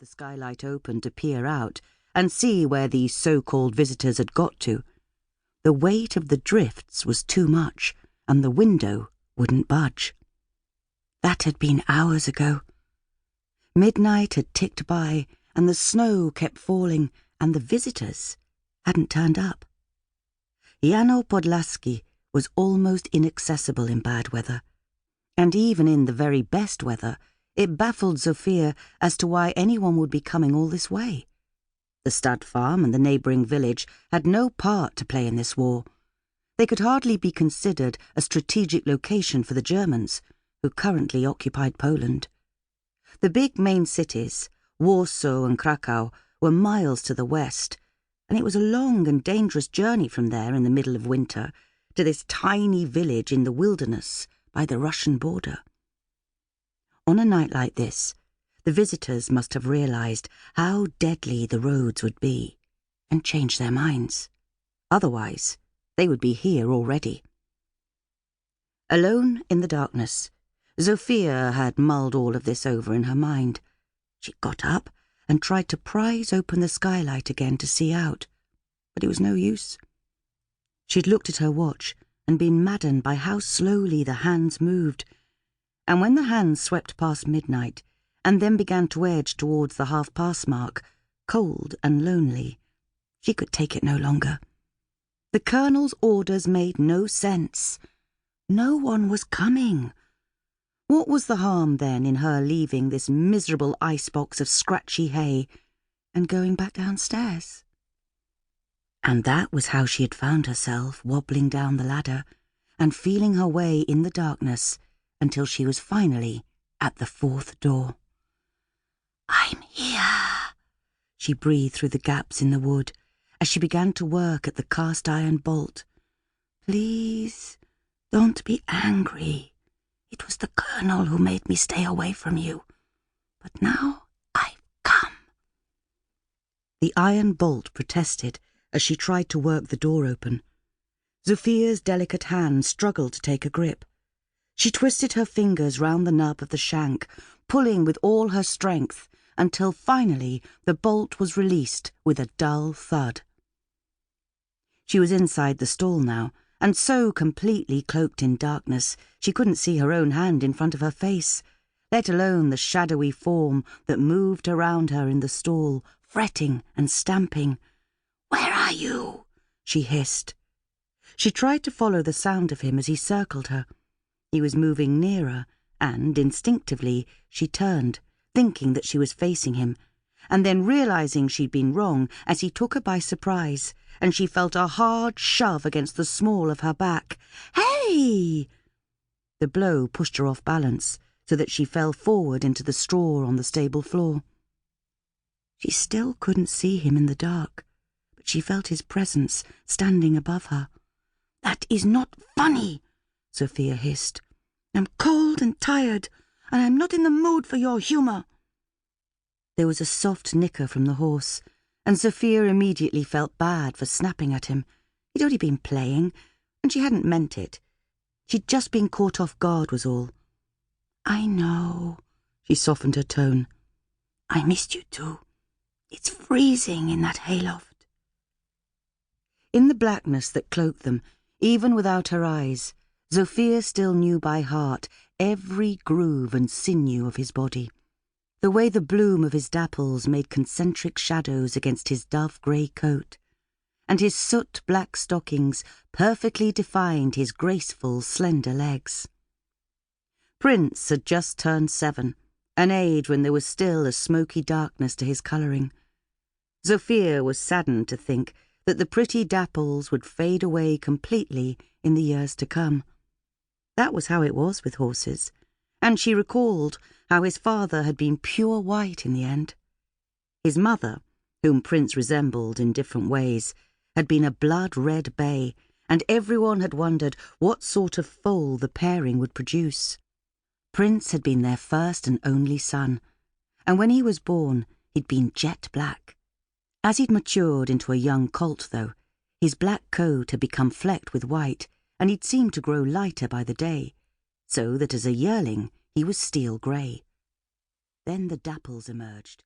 the skylight open to peer out and see where these so-called visitors had got to. The weight of the drifts was too much, and the window wouldn't budge. That had been hours ago. Midnight had ticked by, and the snow kept falling, and the visitors hadn't turned up. Jano Podlaski was almost inaccessible in bad weather, and even in the very best weather, it baffled Zofia as to why anyone would be coming all this way. The stud farm and the neighbouring village had no part to play in this war. They could hardly be considered a strategic location for the Germans, who currently occupied Poland. The big main cities, Warsaw and Krakow, were miles to the west, and it was a long and dangerous journey from there in the middle of winter to this tiny village in the wilderness by the Russian border. On a night like this, the visitors must have realised how deadly the roads would be and changed their minds. Otherwise, they would be here already. Alone in the darkness, Zofia had mulled all of this over in her mind. She got up and tried to prise open the skylight again to see out, but it was no use. She'd looked at her watch and been maddened by how slowly the hands moved, and when the hands swept past midnight and then began to edge towards the half-past mark, cold and lonely, she could take it no longer. The Colonel's orders made no sense. No one was coming. What was the harm, then, in her leaving this miserable icebox of scratchy hay and going back downstairs? And that was how she had found herself wobbling down the ladder and feeling her way in the darkness until she was finally at the fourth door. "I'm here," she breathed through the gaps in the wood as she began to work at the cast-iron bolt. "Please, don't be angry. It was the Colonel who made me stay away from you. But now I've come." The iron bolt protested as she tried to work the door open. Zofia's delicate hand struggled to take a grip. She twisted her fingers round the nub of the shank, pulling with all her strength, until finally the bolt was released with a dull thud. She was inside the stall now, and so completely cloaked in darkness she couldn't see her own hand in front of her face, let alone the shadowy form that moved around her in the stall, fretting and stamping. "Where are you?" she hissed. She tried to follow the sound of him as he circled her. He was moving nearer, and, instinctively, she turned, thinking that she was facing him, and then realising she'd been wrong as he took her by surprise, and she felt a hard shove against the small of her back. "Hey!" The blow pushed her off balance, so that she fell forward into the straw on the stable floor. She still couldn't see him in the dark, but she felt his presence standing above her. "That is not funny," Zofia hissed. "I'm cold and tired, and I'm not in the mood for your humour." There was a soft nicker from the horse, and Zofia immediately felt bad for snapping at him. He'd only been playing, and she hadn't meant it. She'd just been caught off guard was all. "I know," she softened her tone. "I missed you too. It's freezing in that hayloft." In the blackness that cloaked them, even without her eyes, Zofia still knew by heart every groove and sinew of his body. The way the bloom of his dapples made concentric shadows against his dove-grey coat, and his soot-black stockings perfectly defined his graceful, slender legs. Prince had just turned 7, an age when there was still a smoky darkness to his colouring. Zofia was saddened to think that the pretty dapples would fade away completely in the years to come. That was how it was with horses, and she recalled how his father had been pure white in the end. His mother, whom Prince resembled in different ways, had been a blood-red bay, and everyone had wondered what sort of foal the pairing would produce. Prince had been their first and only son, and when he was born, he'd been jet black. As he'd matured into a young colt, though, his black coat had become flecked with white, and he'd seemed to grow lighter by the day, so that as a yearling he was steel grey. Then the dapples emerged,